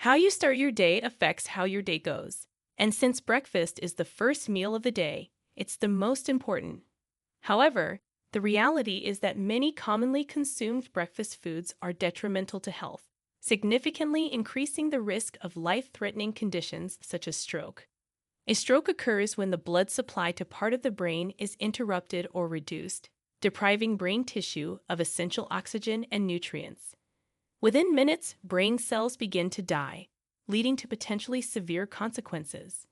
How you start your day affects how your day goes. And since breakfast is the first meal of the day, it's the most important. However, the reality is that many commonly consumed breakfast foods are detrimental to health, significantly increasing the risk of life-threatening conditions such as stroke. A stroke occurs when the blood supply to part of the brain is interrupted or reduced, depriving brain tissue of essential oxygen and nutrients. Within minutes, brain cells begin to die, leading to potentially severe consequences.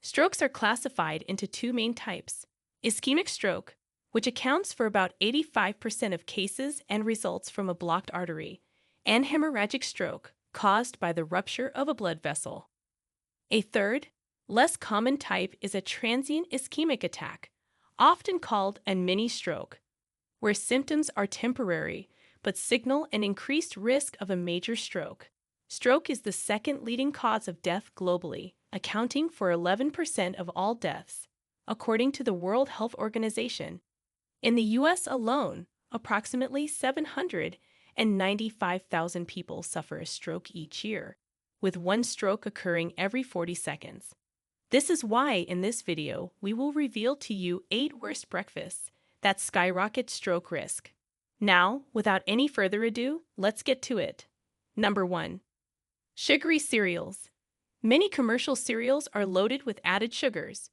Strokes are classified into two main types: ischemic stroke, which accounts for about 85% of cases and results from a blocked artery, and hemorrhagic stroke, caused by the rupture of a blood vessel. A third, less common type is a transient ischemic attack, often called a mini stroke, where symptoms are temporary but signal an increased risk of a major stroke. Stroke is the second leading cause of death globally, accounting for 11% of all deaths, according to the World Health Organization. In the U.S. alone, approximately 795,000 people suffer a stroke each year, with one stroke occurring every 40 seconds. This is why in this video we will reveal to you 8 worst breakfasts that skyrocket stroke risk. Now, without any further ado, let's get to it. Number 1. Sugary cereals. Many commercial cereals are loaded with added sugars.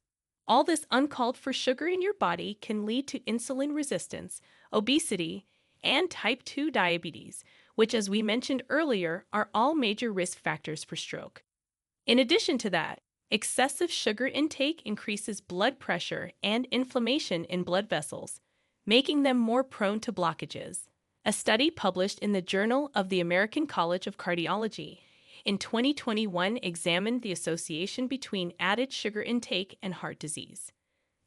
All this uncalled for sugar in your body can lead to insulin resistance, obesity, and type 2 diabetes, which, as we mentioned earlier, are all major risk factors for stroke. In addition to that, excessive sugar intake increases blood pressure and inflammation in blood vessels, making them more prone to blockages. A study published in the Journal of the American College of Cardiology in 2021 examined the association between added sugar intake and heart disease.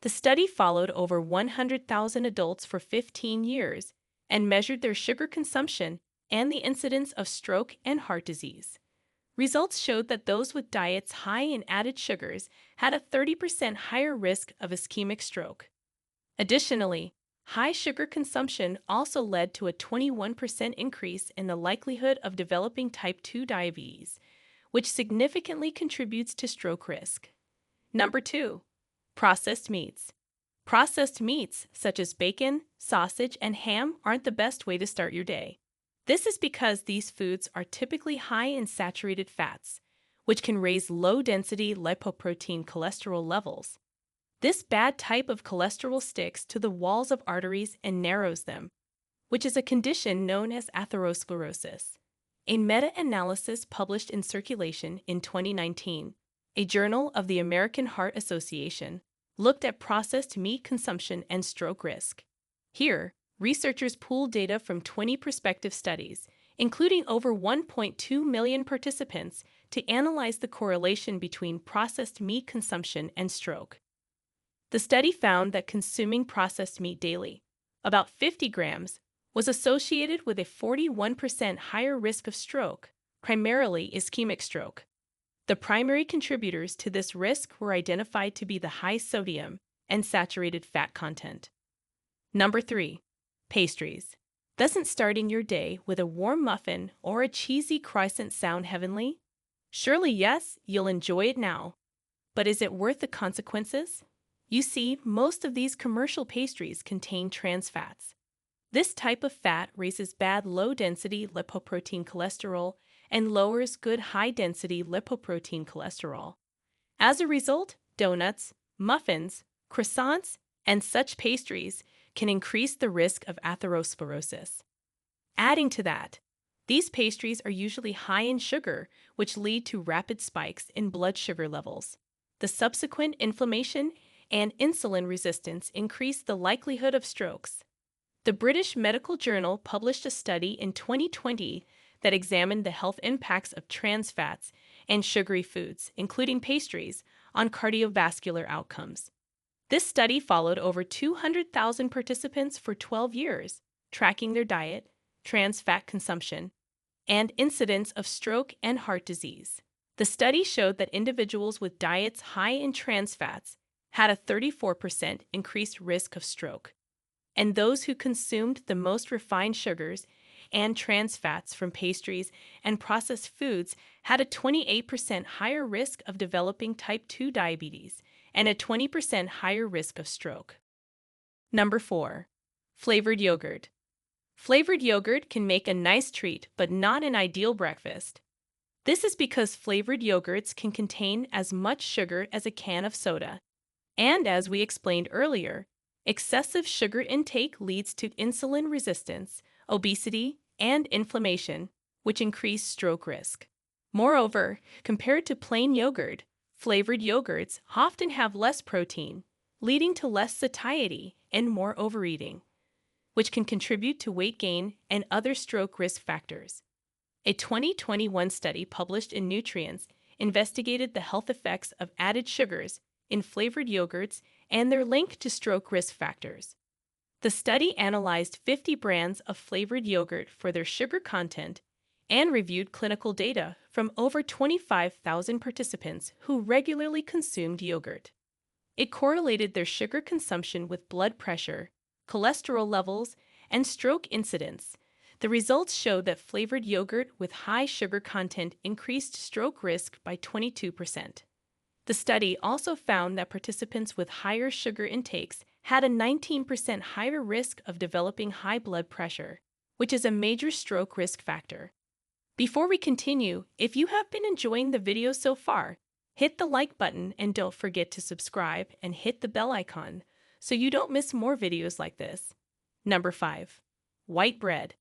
The study followed over 100,000 adults for 15 years and measured their sugar consumption and the incidence of stroke and heart disease. Results showed that those with diets high in added sugars had a 30% higher risk of ischemic stroke. Additionally, high sugar consumption also led to a 21% increase in the likelihood of developing type 2 diabetes, which significantly contributes to stroke risk. Number 2. Processed meats. Processed meats, such as bacon, sausage, and ham, aren't the best way to start your day. This is because these foods are typically high in saturated fats, which can raise low-density lipoprotein cholesterol levels. This bad type of cholesterol sticks to the walls of arteries and narrows them, which is a condition known as atherosclerosis. A meta-analysis published in Circulation in 2019, a journal of the American Heart Association, looked at processed meat consumption and stroke risk. Here, researchers pooled data from 20 prospective studies, including over 1.2 million participants, to analyze the correlation between processed meat consumption and stroke. The study found that consuming processed meat daily, about 50 grams, was associated with a 41% higher risk of stroke, primarily ischemic stroke. The primary contributors to this risk were identified to be the high sodium and saturated fat content. Number 3. Pastries. Doesn't starting your day with a warm muffin or a cheesy croissant sound heavenly? Surely yes, you'll enjoy it now. But is it worth the consequences? You see, most of these commercial pastries contain trans fats. This type of fat raises bad low-density lipoprotein cholesterol and lowers good high-density lipoprotein cholesterol. As a result, donuts, muffins, croissants, and such pastries can increase the risk of atherosclerosis. Adding to that, these pastries are usually high in sugar, which lead to rapid spikes in blood sugar levels. The subsequent inflammation and insulin resistance increase the likelihood of strokes. The British Medical Journal published a study in 2020 that examined the health impacts of trans fats and sugary foods, including pastries, on cardiovascular outcomes. This study followed over 200,000 participants for 12 years, tracking their diet, trans fat consumption, and incidence of stroke and heart disease. The study showed that individuals with diets high in trans fats had a 34% increased risk of stroke, and those who consumed the most refined sugars and trans fats from pastries and processed foods had a 28% higher risk of developing type 2 diabetes and a 20% higher risk of stroke. Number 4. Flavored yogurt. Flavored yogurt can make a nice treat, but not an ideal breakfast. This is because flavored yogurts can contain as much sugar as a can of soda. And as we explained earlier, excessive sugar intake leads to insulin resistance, obesity, and inflammation, which increase stroke risk. Moreover, compared to plain yogurt, flavored yogurts often have less protein, leading to less satiety and more overeating, which can contribute to weight gain and other stroke risk factors. A 2021 study published in Nutrients investigated the health effects of added sugars in flavored yogurts and their link to stroke risk factors. The study analyzed 50 brands of flavored yogurt for their sugar content and reviewed clinical data from over 25,000 participants who regularly consumed yogurt. It correlated their sugar consumption with blood pressure, cholesterol levels, and stroke incidence. The results showed that flavored yogurt with high sugar content increased stroke risk by 22%. The study also found that participants with higher sugar intakes had a 19% higher risk of developing high blood pressure, which is a major stroke risk factor. Before we continue, if you have been enjoying the video so far, hit the like button and don't forget to subscribe and hit the bell icon so you don't miss more videos like this. Number 5. White bread.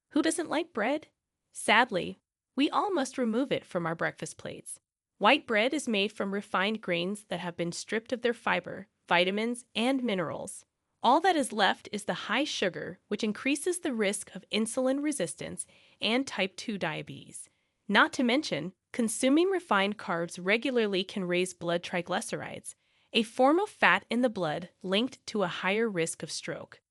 Who doesn't like bread? Sadly, we all must remove it from our breakfast plates. White bread is made from refined grains that have been stripped of their fiber, vitamins, and minerals. All that is left is the high sugar, which increases the risk of insulin resistance and type 2 diabetes. Not to mention, consuming refined carbs regularly can raise blood triglycerides, a form of fat in the blood linked to a higher risk of stroke.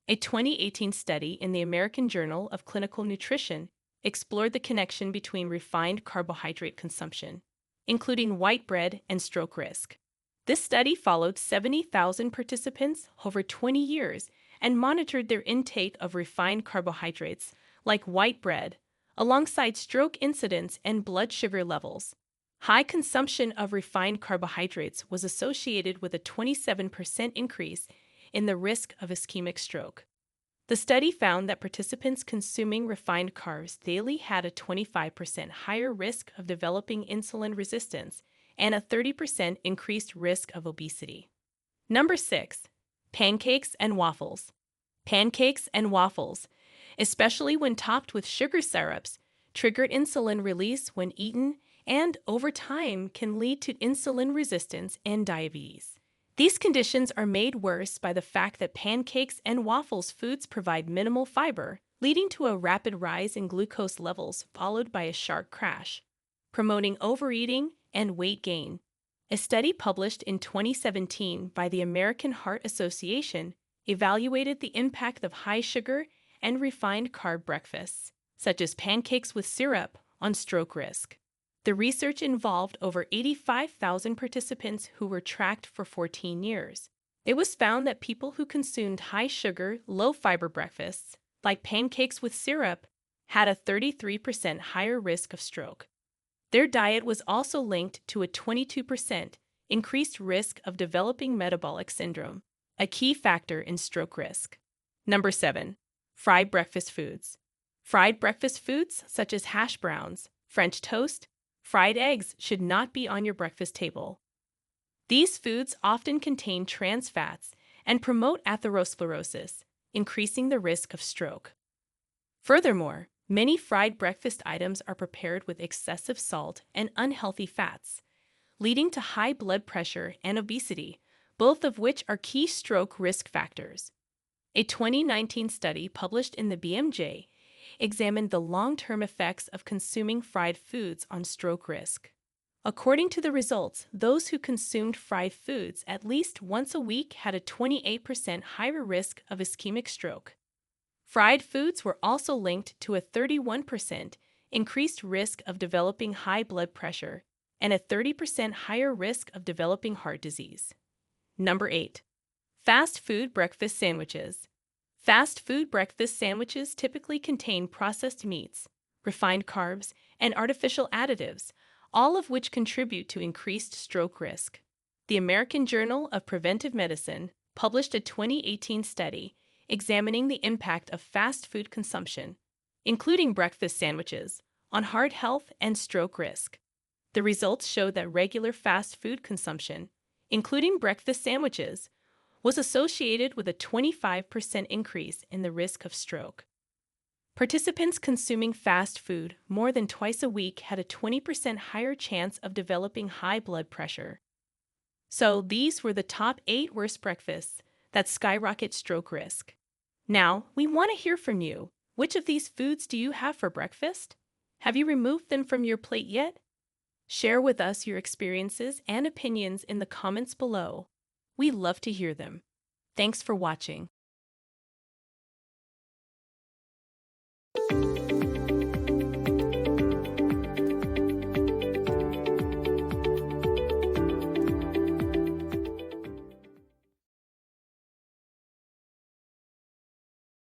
A 2018 study in the American Journal of Clinical Nutrition explored the connection between refined carbohydrate consumption, including white bread, and stroke risk. This study followed 70,000 participants over 20 years and monitored their intake of refined carbohydrates, like white bread, alongside stroke incidence and blood sugar levels. High consumption of refined carbohydrates was associated with a 27% increase in the risk of ischemic stroke. The study found that participants consuming refined carbs daily had a 25% higher risk of developing insulin resistance and a 30% increased risk of obesity. Number 6. Pancakes and waffles. Pancakes and waffles, especially when topped with sugar syrups, trigger insulin release when eaten and, over time, can lead to insulin resistance and diabetes. These conditions are made worse by the fact that pancakes and waffles foods provide minimal fiber, leading to a rapid rise in glucose levels followed by a sharp crash, promoting overeating and weight gain. A study published in 2017 by the American Heart Association evaluated the impact of high sugar and refined carb breakfasts, such as pancakes with syrup, on stroke risk. The research involved over 85,000 participants who were tracked for 14 years. It was found that people who consumed high-sugar, low-fiber breakfasts, like pancakes with syrup, had a 33% higher risk of stroke. Their diet was also linked to a 22% increased risk of developing metabolic syndrome, a key factor in stroke risk. Number 7. Fried breakfast foods. Fried breakfast foods such as hash browns, French toast, fried eggs should not be on your breakfast table. These foods often contain trans fats and promote atherosclerosis, increasing the risk of stroke. Furthermore, many fried breakfast items are prepared with excessive salt and unhealthy fats, leading to high blood pressure and obesity, both of which are key stroke risk factors. A 2019 study published in the BMJ examined the long-term effects of consuming fried foods on stroke risk. According to the results, those who consumed fried foods at least once a week had a 28% higher risk of ischemic stroke. Fried foods were also linked to a 31% increased risk of developing high blood pressure and a 30% higher risk of developing heart disease. Number 8. Fast food breakfast sandwiches. Fast food breakfast sandwiches typically contain processed meats, refined carbs, and artificial additives, all of which contribute to increased stroke risk. The American Journal of Preventive Medicine published a 2018 study examining the impact of fast food consumption, including breakfast sandwiches, on heart health and stroke risk. The results showed that regular fast food consumption, including breakfast sandwiches, was associated with a 25% increase in the risk of stroke. Participants consuming fast food more than twice a week had a 20% higher chance of developing high blood pressure. So these were the top 8 worst breakfasts that skyrocket stroke risk. Now, we want to hear from you. Which of these foods do you have for breakfast? Have you removed them from your plate yet? Share with us your experiences and opinions in the comments below. We love to hear them. Thanks for watching.